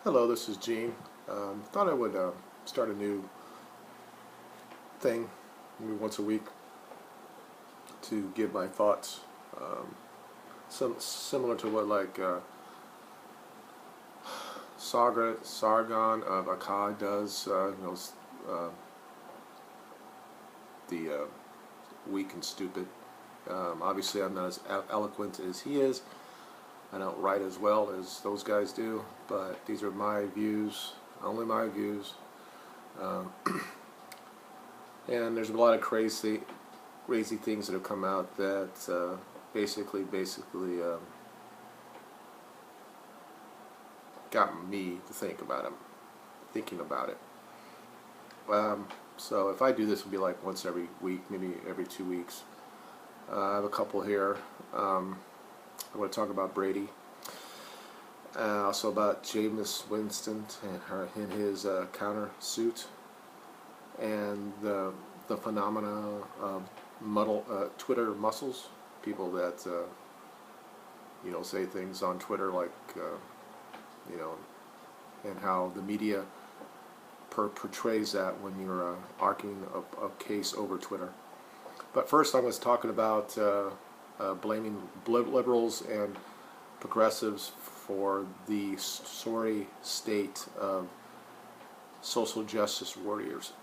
Hello, this is Gene. Thought I would start a new thing, maybe once a week, to give my thoughts. Similar to what Sargon of Akkad does. The weak and stupid. Obviously, I'm not as eloquent as he is. I don't write as well as those guys do, but these are my views, only my views. Um, and there's a lot of crazy things that have come out that basically got me to thinking about it. So if I do this, it'll be like once every week, maybe every 2 weeks. I have a couple here. I want to talk about Brady, also about James Winston and his countersuit, and the phenomena of Twitter muscles, people that say things on Twitter like you know, and how the media portrays that when you're arguing a case over Twitter. But first, I was talking about blaming liberals and progressives for the sorry state of social justice warriors.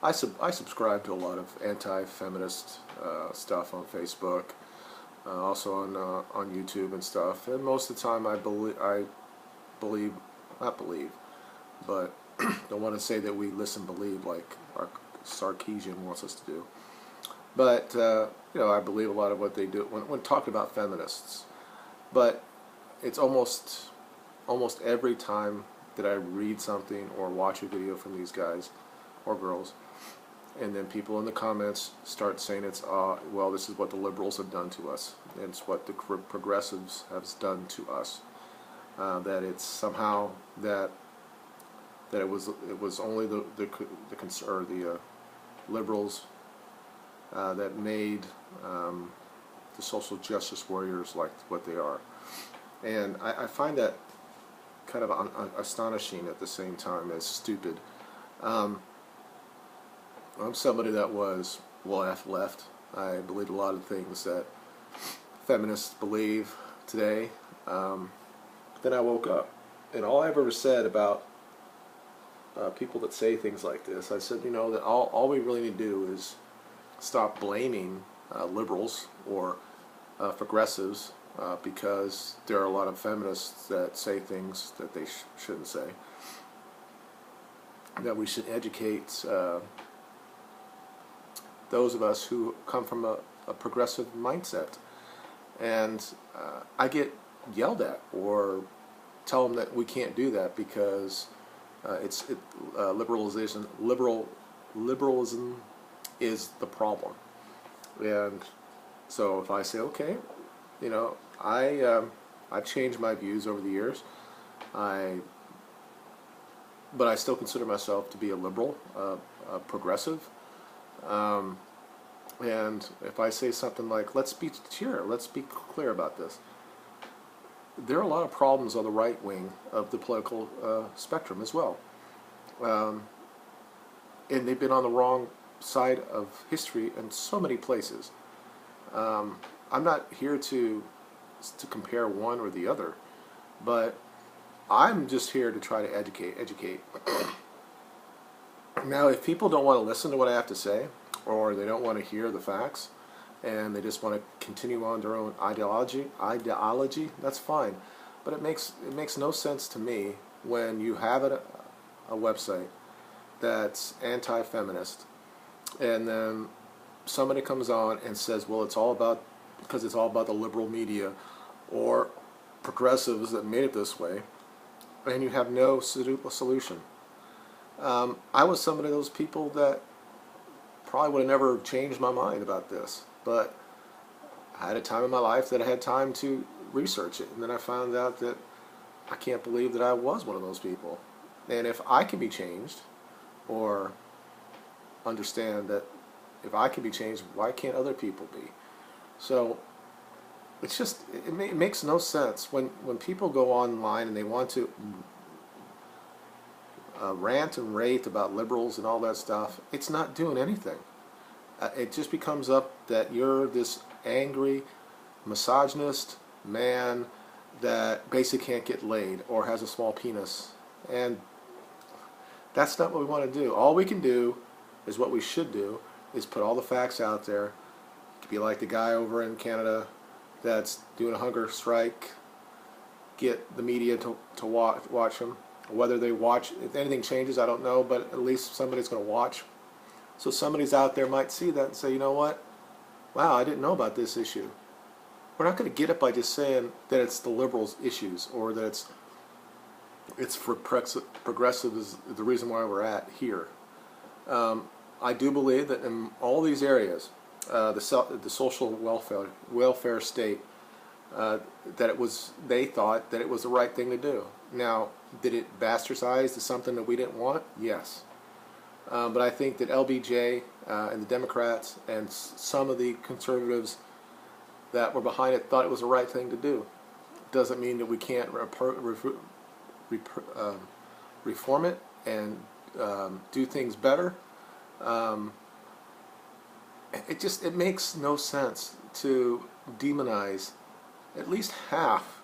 I subscribe to a lot of anti-feminist stuff on Facebook, also on YouTube and stuff. And most of the time, not believe, but don't want to say that we believe like our Sarkeesian wants us to do. But I believe a lot of what they do when talking about feminists. But it's almost every time that I read something or watch a video from these guys or girls, and then people in the comments start saying it's well, this is what the liberals have done to us, and it's what the progressives have done to us. That it's somehow that it was only the liberals that made the social justice warriors like what they are. And I find that kind of astonishing at the same time as stupid. I'm somebody that was left. I believed a lot of things that feminists believe today. Then I woke up, and all I've ever said about people that say things like this, I said, that all we really need to do is stop blaming liberals or progressives because there are a lot of feminists that say things that they shouldn't say. That we should educate those of us who come from a progressive mindset. And I get yelled at or tell them that we can't do that because liberalism is the problem. And so if I say, okay, I've changed my views over the years, but I still consider myself to be a liberal, a progressive. And if I say something like, let's be clear about this. There are a lot of problems on the right wing of the political spectrum as well. And they've been on the wrong side of history in so many places. I'm not here to compare one or the other, but I'm just here to try to educate. Now, if people don't want to listen to what I have to say, or they don't want to hear the facts, and they just want to continue on their own ideology, that's fine. But it makes no sense to me when you have a website that's anti-feminist, and then somebody comes on and says, well, because it's all about the liberal media or progressives that made it this way, and you have no solution. I was some of those people that probably would have never changed my mind about this, but I had a time in my life that I had time to research it, and then I found out that I can't believe that I was one of those people. And if I can be changed, or understand that if I can be changed, why can't other people be? So it's just it makes no sense when people go online and they want to rant and rave about liberals and all that stuff. It's not doing anything. It just becomes up that you're this angry misogynist man that basically can't get laid or has a small penis, and that's not what we want to do. All we can do is what we should do is put all the facts out there. Be like the guy over in Canada that's doing a hunger strike. Get the media to watch him. Whether they watch, if anything changes, I don't know, but at least somebody's going to watch. So somebody's out there might see that and say, you know what? Wow, I didn't know about this issue. We're not going to get it by just saying that it's the liberals' issues or that it's for progressive is the reason why we're at here. I do believe that in all these areas, the social welfare state, that they thought that it was the right thing to do. Now, did it bastardize to something that we didn't want? Yes. But I think that LBJ and the Democrats and some of the conservatives that were behind it thought it was the right thing to do. Doesn't mean that we can't reform it and do things better. It makes no sense to demonize at least half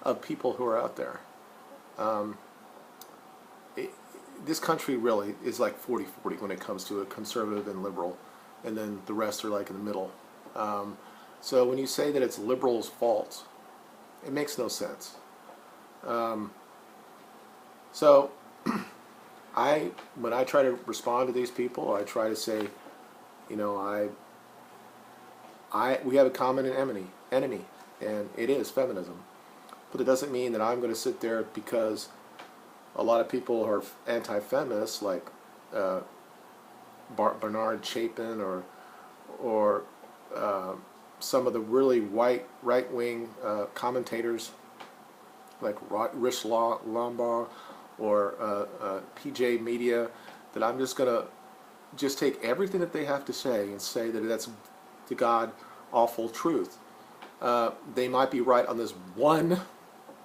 of people who are out there. This country really is like 40-40 when it comes to a conservative and liberal, and then the rest are like in the middle. So when you say that it's liberals' fault, it makes no sense. So when I try to respond to these people, I try to say, you know, we have a common enemy, and it is feminism. But it doesn't mean that I'm going to sit there because a lot of people are anti-feminists, like Bernard Chapin or some of the really right-wing commentators, like Rich Lombard or PJ Media, that I'm just going to just take everything that they have to say and say that that's the God-awful truth. They might be right on this one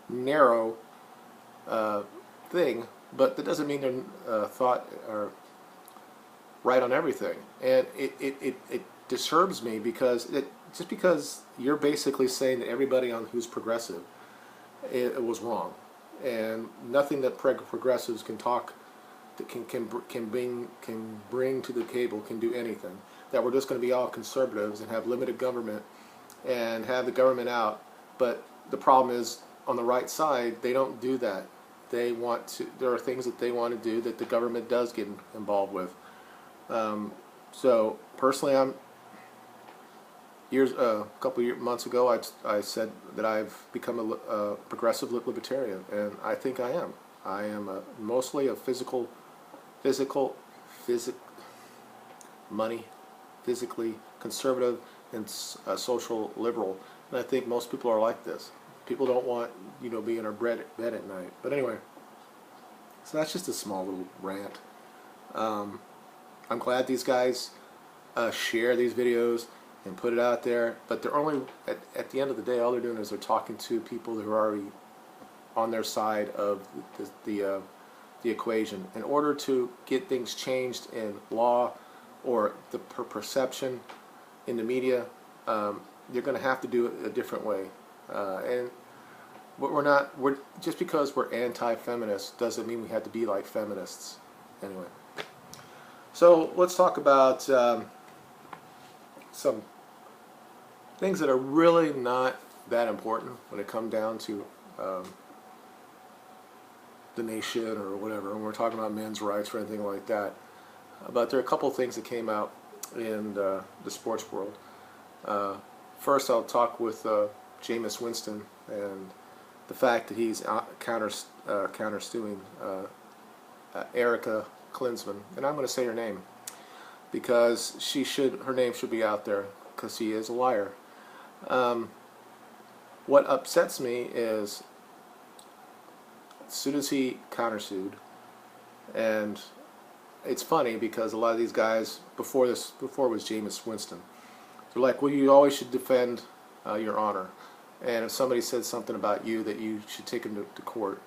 narrow thing, but that doesn't mean their thought are right on everything. And it disturbs me because just because you're basically saying that everybody on who's progressive it was wrong, and nothing that progressives can talk that can bring to the table can do anything. That we're just going to be all conservatives and have limited government and have the government out. But the problem is, on the right side, they don't do that. They want to. There are things that they want to do that the government does get involved with. So personally, a couple of months ago, I said that I've become a progressive libertarian, and I think I am. I am mostly a physically conservative and social liberal, and I think most people are like this. People don't want, be in our bed at night. But anyway, so that's just a small little rant. I'm glad these guys share these videos and put it out there, but they're only, at the end of the day, all they're doing is they're talking to people who are already on their side of the equation. In order to get things changed in law or the perception in the media, you're going to have to do it a different way. And we're just because we're anti-feminists doesn't mean we have to be like feminists. Anyway, so let's talk about some things that are really not that important when it comes down to the nation or whatever, when we're talking about men's rights or anything like that. But there are a couple of things that came out in the sports world. First, I'll talk with Jameis Winston and the fact that he's countersuing Erica Klinsman, and I'm going to say her name because her name should be out there because she is a liar. What upsets me is, as soon as he countersued, and it's funny because a lot of these guys before it was Jameis Winston, they're like, well, you always should defend Your Honor. And if somebody said something about you that you should take him to court,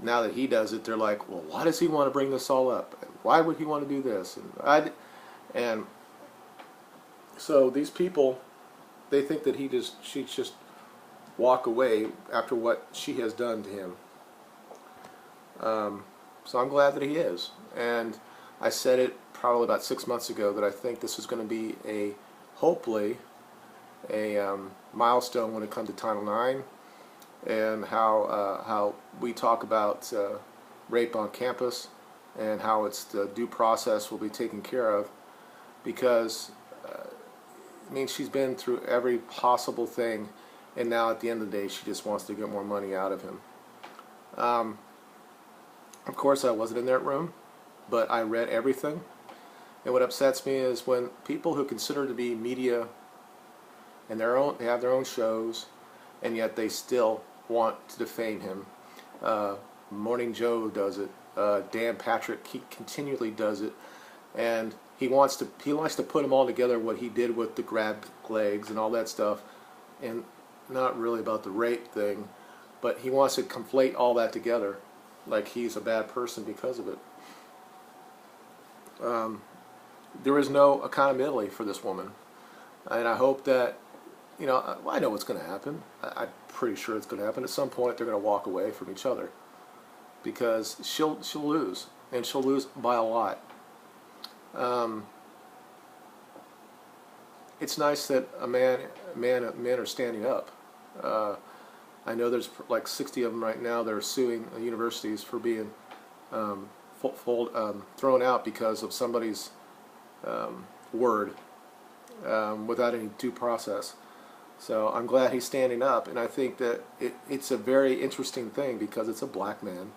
now that he does it, they're like, well, why does he want to bring this all up? And why would he want to do this? And so these people, they think that she just walk away after what she has done to him. So I'm glad that he is. And I said it probably about 6 months ago that I think this is going to be hopefully a milestone when it comes to Title IX, and how we talk about rape on campus, and how it's the due process will be taken care of, because I mean, she's been through every possible thing, and now at the end of the day she just wants to get more money out of him. Of course I wasn't in that room, but I read everything, and what upsets me is when people who consider to be media and they have their own shows, and yet they still want to defame him. Morning Joe does it. Dan Patrick, he continually does it, and he likes to put them all together, what he did with the grab legs and all that stuff, and not really about the rape thing, but he wants to conflate all that together like he's a bad person because of it. There is no accountability for this woman, and I hope that, you know, I know what's going to happen. I'm pretty sure it's going to happen. At some point, they're going to walk away from each other, because she'll lose, and she'll lose by a lot. It's nice that men are standing up. I know there's like 60 of them right now that are suing universities for being thrown out because of somebody's word, without any due process. So I'm glad he's standing up, and I think that it's a very interesting thing, because it's a black man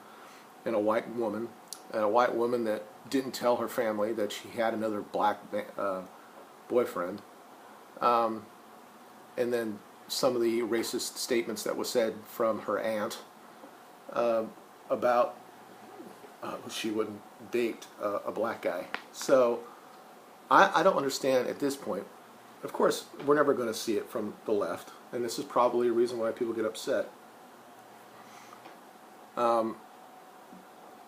and a white woman, that didn't tell her family that she had another black boyfriend, and then some of the racist statements that was said from her aunt about she wouldn't date a black guy. So I don't understand at this point. Of course, we're never going to see it from the left, and this is probably a reason why people get upset.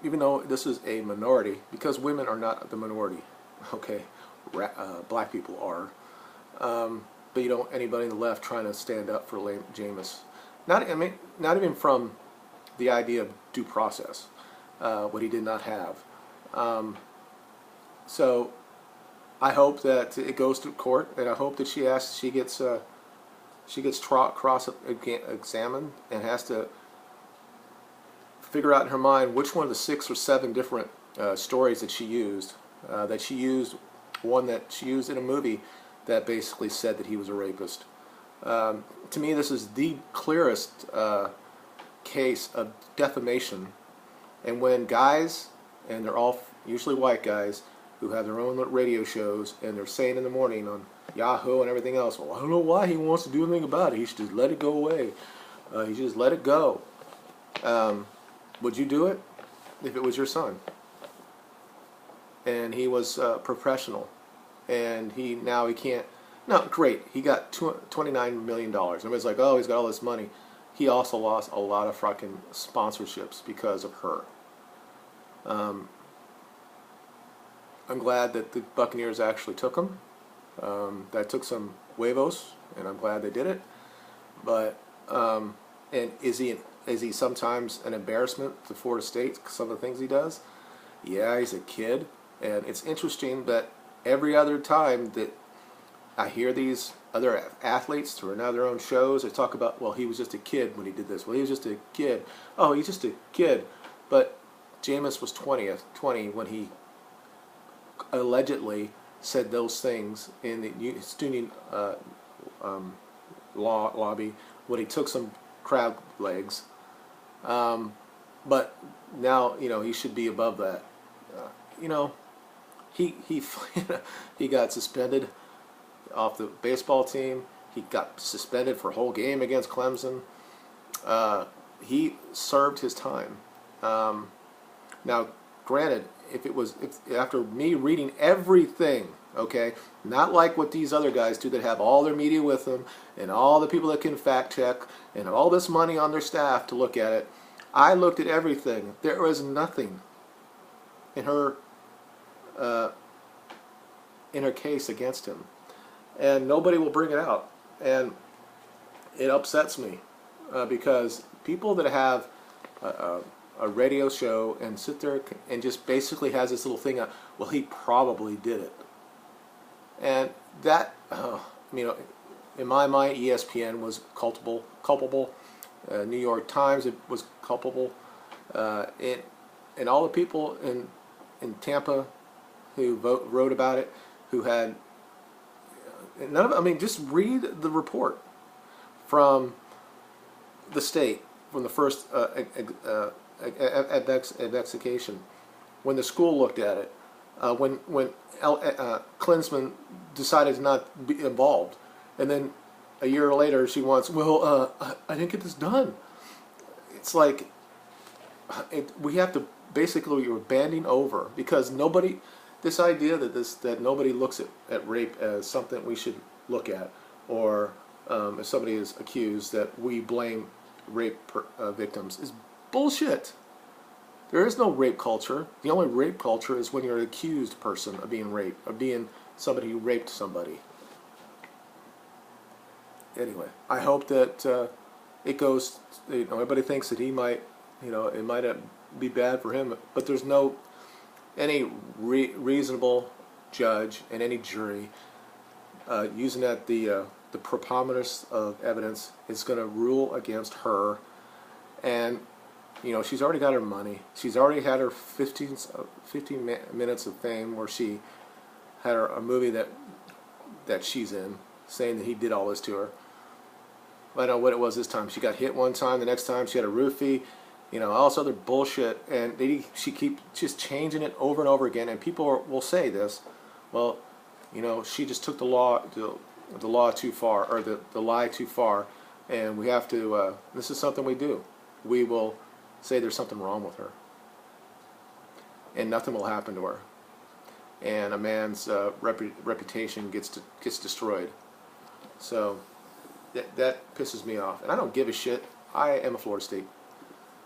Even though this is a minority, because women are not the minority, okay, black people are, but you don't anybody on the left trying to stand up for Jamies. Not even from the idea of due process, what he did not have. So I hope that it goes to court, and I hope that she gets cross-examined and has to figure out in her mind which one of the 6 or 7 different stories that she used. One that she used in a movie that basically said that he was a rapist. To me, this is the clearest case of defamation. And when guys, and they're all usually white guys, who have their own radio shows, and they're saying in the morning on Yahoo and everything else, well, I don't know why he wants to do anything about it. He should just let it go away. He should just let it go. Would you do it if it was your son? And he was professional, and now he can't. No, great. He got $29 million. Everybody's like, oh, he's got all this money. He also lost a lot of fucking sponsorships because of her. I'm glad that the Buccaneers actually took him. That took some huevos, and I'm glad they did it. But and is he sometimes an embarrassment to Florida State? Some of the things he does. Yeah, he's a kid, and it's interesting that every other time that I hear these other athletes who are now their own shows, they talk about, well, he was just a kid when he did this. Well, he was just a kid. Oh, he's just a kid. But Jamies was 20 when he allegedly said those things in the student lobby when he took some crab legs. But now, you know, he should be above that. You know, he he got suspended off the baseball team. He got suspended for a whole game against Clemson. He served his time. Now, granted, if after me reading everything, okay, not like what these other guys do that have all their media with them and all the people that can fact check and all this money on their staff to look at it. I looked at everything. There was nothing in her case against him, and nobody will bring it out, and it upsets me because people that have a radio show and sit there and just basically has this little thing of, well, he probably did it, and that you know, in my mind, ESPN was culpable. New York Times, it was culpable. And all the people in Tampa who wrote about it, who had none of. I mean, just read the report from the state from the first investigation, when the school looked at it, when Klinsman decided to not be involved, and then a year later she wants, well, I didn't get this done. It's like we have to basically, we're banding over because nobody, this idea that nobody looks at rape as something we should look at, or if somebody is accused that we blame rape victims, is bullshit. There is no rape culture. The only rape culture is when you're an accused person of being raped, of being somebody who raped somebody. Anyway, I hope that it goes. You know, everybody thinks that he might, you know, it might be bad for him, but there's no any reasonable judge and any jury using that the preponderance of evidence is going to rule against her. And you know, she's already got her money. She's already had her 15 minutes of fame where she had a movie that she's in, saying that he did all this to her. I don't know what it was this time. She got hit one time. The next time she had a roofie. You know, all this other bullshit. And she keeps just changing it over and over again. And people will say this, well, you know, she just took the law too far, or the lie too far. And we have to, this is something we do. We will say there's something wrong with her. And nothing will happen to her. And a man's reputation gets destroyed. So that pisses me off. And I don't give a shit. I am a Florida State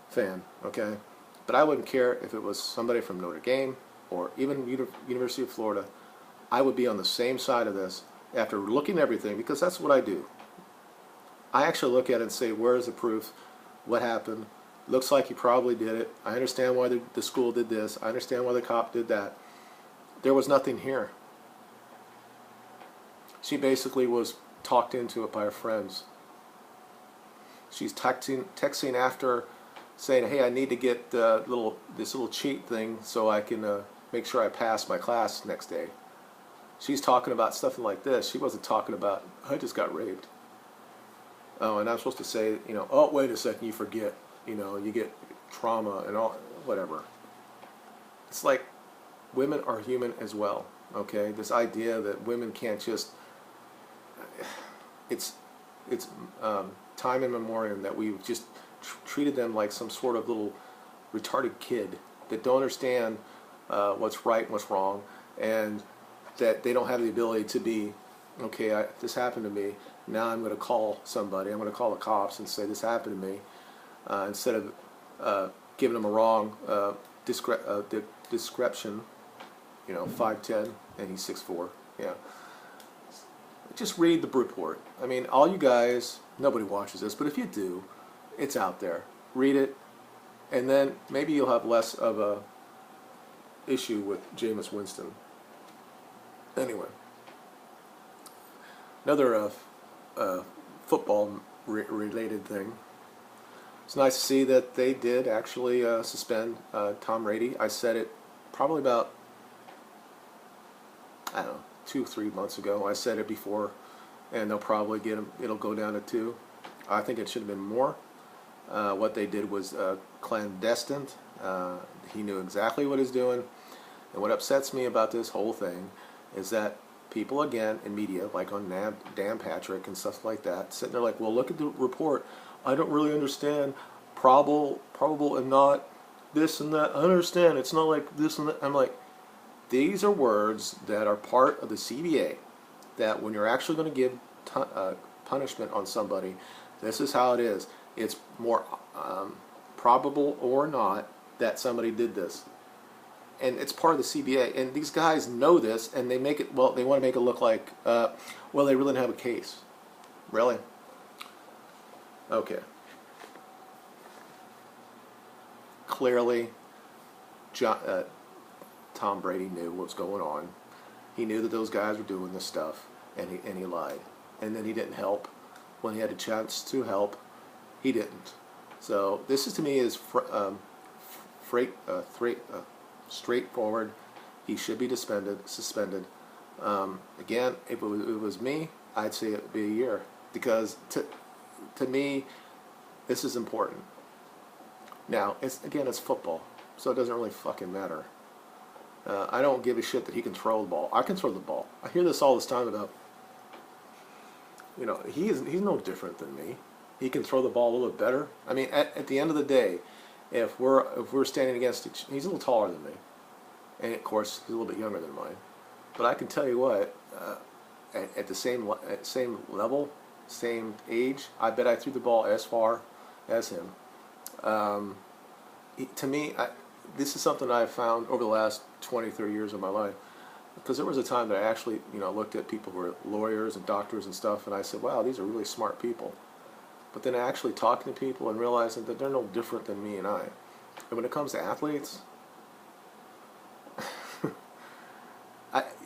fan, okay? But I wouldn't care if it was somebody from Notre Dame or even University of Florida. I would be on the same side of this after looking at everything, because that's what I do. I actually look at it and say, where's the proof? What happened? Looks like he probably did it. I understand why the school did this. I understand why the cop did that. There was nothing here. She basically was talked into it by her friends. She's texting after, saying, hey, I need to get this little cheat thing so I can make sure I pass my class next day. She's talking about stuff like this. She wasn't talking about, I just got raped. Oh, and I'm supposed to say, you know, oh, wait a second, you forget. You know, you get trauma and all, whatever. It's like women are human as well, okay? This idea that women can't just, it's time immemorial that we've just treated them like some sort of little retarded kid that don't understand what's right and what's wrong, and that they don't have the ability to be, okay, this happened to me, now I'm going to call somebody, I'm going to call the cops and say this happened to me, instead of giving them a wrong description, you know, 5'10", and he's 6'4", yeah. Just read the report. I mean, all you guys, nobody watches this, but if you do, it's out there. Read it, and then maybe you'll have less of a issue with Jameis Winston. Anyway, another football-related thing. It's nice to see that they did actually suspend Tom Brady. I said it probably about, I don't know, 2-3 months ago. I said it before, and they'll probably get him. It'll go down to 2. I think it should have been more. What they did was clandestine. He knew exactly what he was doing. And what upsets me about this whole thing is that people, again, in media, like on Dan Patrick and stuff like that, sitting there like, well, look at the report. I don't really understand probable and not. this and that. I understand. It's not like this and that. I'm like, these are words that are part of the CBA. That when you're actually going to give punishment on somebody, this is how it is. It's more probable or not that somebody did this, and it's part of the CBA. And these guys know this, and they make it. Well, they want to make it look like, well, they really didn't have a case. Really? Okay. Clearly, Tom Brady knew what was going on. He knew that those guys were doing this stuff, and he lied. And then he didn't help. When he had a chance to help, he didn't. So this is, to me, is straightforward. He should be suspended. Again, if it was me, I'd say it would be a year, because to me, this is important. Now, it's football, so it doesn't really fucking matter. I don't give a shit that he can throw the ball. I can throw the ball. I hear this all this time about, he's no different than me. He can throw the ball a little bit better. I mean, at the end of the day, if we're standing against each, he's a little taller than me, and of course he's a little bit younger than mine. But I can tell you what, at the same level, same age, I bet I threw the ball as far as him. To me, this is something I've found over the last 20, 30 years of my life. Because there was a time that I actually, looked at people who were lawyers and doctors and stuff, and I said, wow, these are really smart people. But then actually talking to people and realizing that they're no different than me and I. And when it comes to athletes,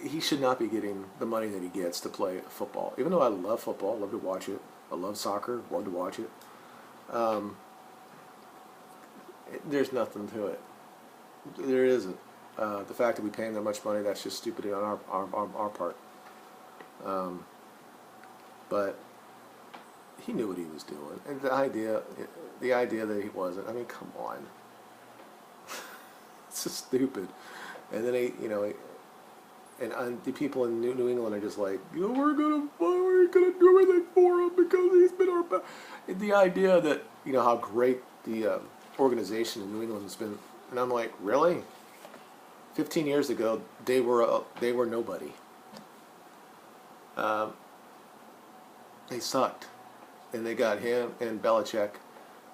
he should not be getting the money that he gets to play football. Even though I love football, I love to watch it. I love soccer, love to watch it. There's nothing to it. There isn't. The fact that we pay him that much money, that's just stupidity on our part. But he knew what he was doing, and the idea that he wasn't. I mean, come on. It's just stupid. And then and the people in New England are just like, we're gonna do everything for him because he's been our back. The idea that how great the organization in New England has been, and I'm like, really? 15 years ago, they were nobody. They sucked, and they got him and Belichick,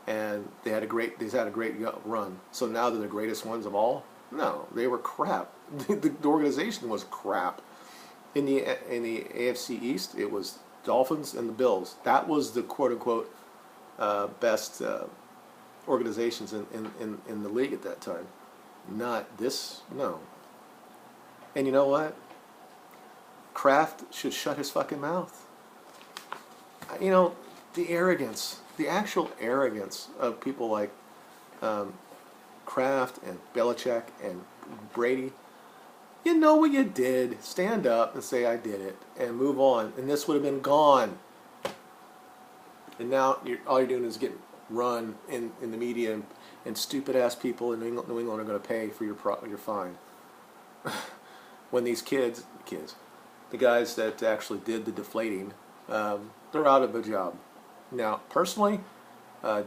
and they had a great run. So now they're the greatest ones of all? No, they were crap. The organization was crap. In the AFC East, it was Dolphins and the Bills. That was the quote unquote best organizations in the league at that time. Not this, no. And you know what? Kraft should shut his fucking mouth. The arrogance, the actual arrogance of people like Kraft and Belichick and Brady. You know what you did. Stand up and say, I did it, and move on. And this would have been gone. And now all you're doing is getting run in the media, and stupid-ass people in New England are going to pay for your fine. When these kids, the guys that actually did the deflating, they're out of a job. Now, personally,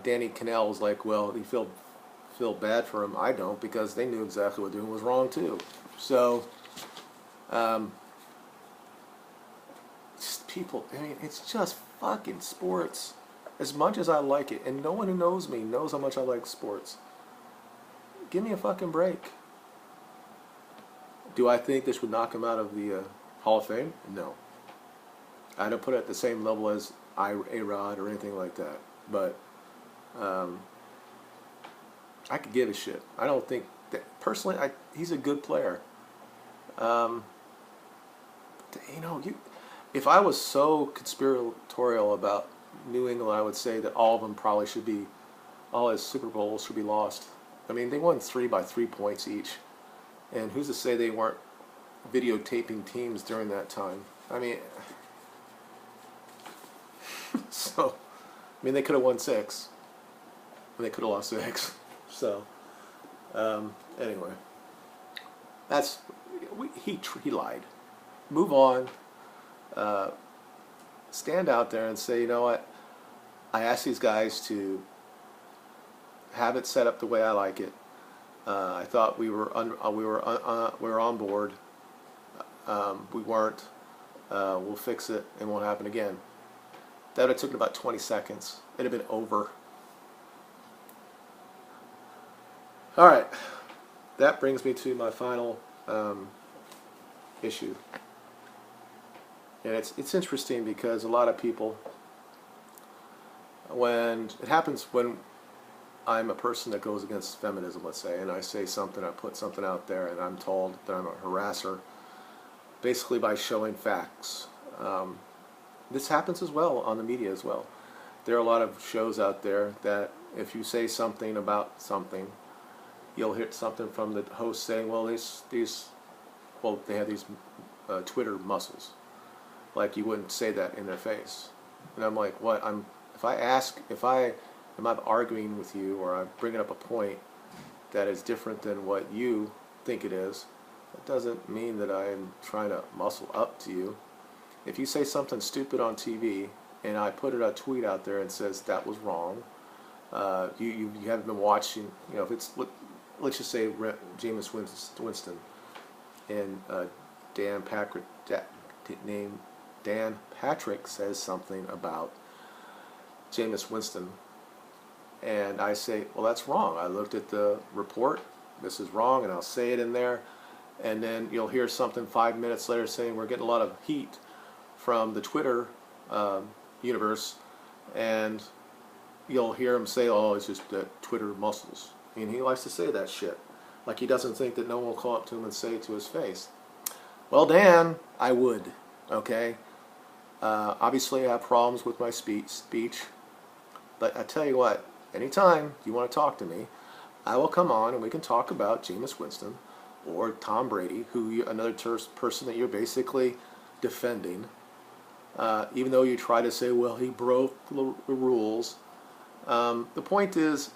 Danny Cannell was like, well, you feel bad for him. I don't, because they knew exactly what doing was wrong too. So, people, it's just fucking sports. As much as I like it, and no one who knows me knows how much I like sports. Give me a fucking break. Do I think this would knock him out of the Hall of Fame? No. I don't put it at the same level as A-Rod or anything like that. But I could give a shit. I don't think that, personally, he's a good player. If I was so conspiratorial about New England, I would say that all of them probably should be, all his Super Bowls should be lost. I mean, they won 3 by 3 points each. And who's to say they weren't videotaping teams during that time? I mean, they could have won 6. And they could have lost 6. So, anyway. He lied. Move on. Stand out there and say, you know what? I asked these guys to have it set up the way I like it. I thought we were on board. We weren't. We'll fix it. It won't happen again. That would have taken about 20 seconds. It'd have been over. All right. That brings me to my final issue. And it's interesting because a lot of people, when it happens when I'm a person that goes against feminism, let's say, and I say something, I put something out there, and I'm told that I'm a harasser, basically by showing facts. This happens as well on the media as well. There are a lot of shows out there that if you say something about something, you'll hear something from the host saying, well, they have these Twitter muscles. Like you wouldn't say that in their face. And I'm like, what? Am I arguing with you, or I'm bringing up a point that is different than what you think it is, that doesn't mean that I'm trying to muscle up to you. If you say something stupid on TV and I put a tweet out there and says that was wrong, you haven't been watching, if it's, let's just say James Winston and Dan Patrick says something about James Winston, and I say, well, that's wrong. I looked at the report. This is wrong, and I'll say it in there. And then you'll hear something 5 minutes later saying we're getting a lot of heat from the Twitter universe, and you'll hear him say, oh, it's just Twitter muscles. And he likes to say that shit. Like he doesn't think that no one will call up to him and say it to his face. Well, Dan, I would, okay? Obviously, I have problems with my speech, but I tell you what, anytime you want to talk to me, I will come on and we can talk about Jameis Winston or Tom Brady, another person that you're basically defending, even though you try to say, well, he broke the rules. The point is,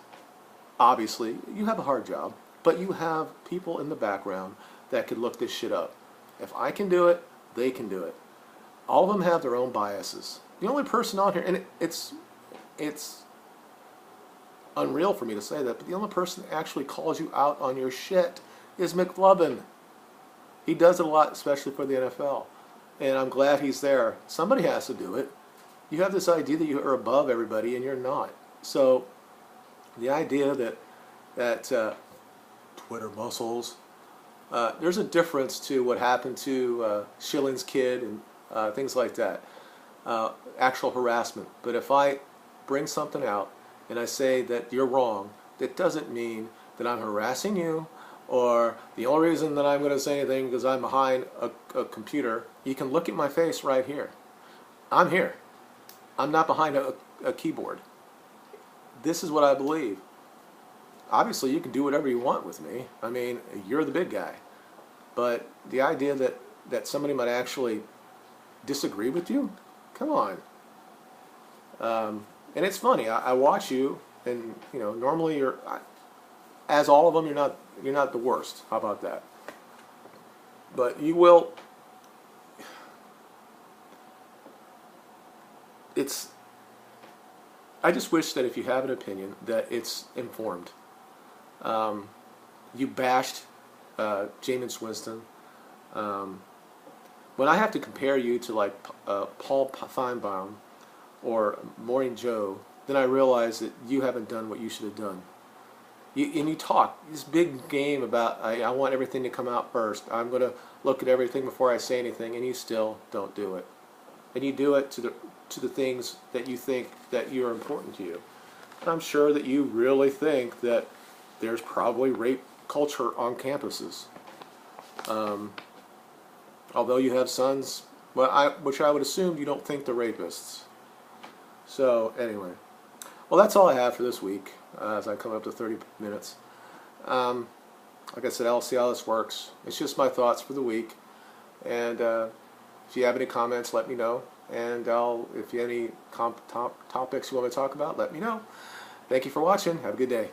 obviously, you have a hard job, but you have people in the background that could look this shit up. If I can do it, they can do it. All of them have their own biases. The only person on here, and it's unreal for me to say that, but the only person that actually calls you out on your shit is McLovin. He does it a lot, especially for the NFL. And I'm glad he's there. Somebody has to do it. You have this idea that you are above everybody, and you're not. So the idea that Twitter muscles, there's a difference to what happened to Schilling's kid and things like that. Actual harassment. But if I bring something out and I say that you're wrong, that doesn't mean that I'm harassing you, or the only reason that I'm going to say anything because I'm behind a computer. You can look at my face right here. I'm here. I'm not behind a keyboard. This is what I believe. Obviously, you can do whatever you want with me. I mean, you're the big guy. But the idea that somebody might actually disagree with you, come on. And it's funny. I watch you, and normally as all of them, you're not the worst. How about that? But you will. I just wish that if you have an opinion, that it's informed. You bashed Jameis Winston. When I have to compare you to like Paul Feinbaum or Morning Joe, then I realize that you haven't done what you should have done. You talk this big game about I want everything to come out first. I'm going to look at everything before I say anything, and you still don't do it. And you do it to the things that you think that are important to you. And I'm sure that you really think that there's probably rape culture on campuses. Although you have sons, which I would assume you don't think they're rapists. So anyway, well, that's all I have for this week. As I come up to 30 minutes. Like I said, I'll see how this works. It's just my thoughts for the week. And if you have any comments, let me know. And if you have any topics you want me to talk about, let me know. Thank you for watching. Have a good day.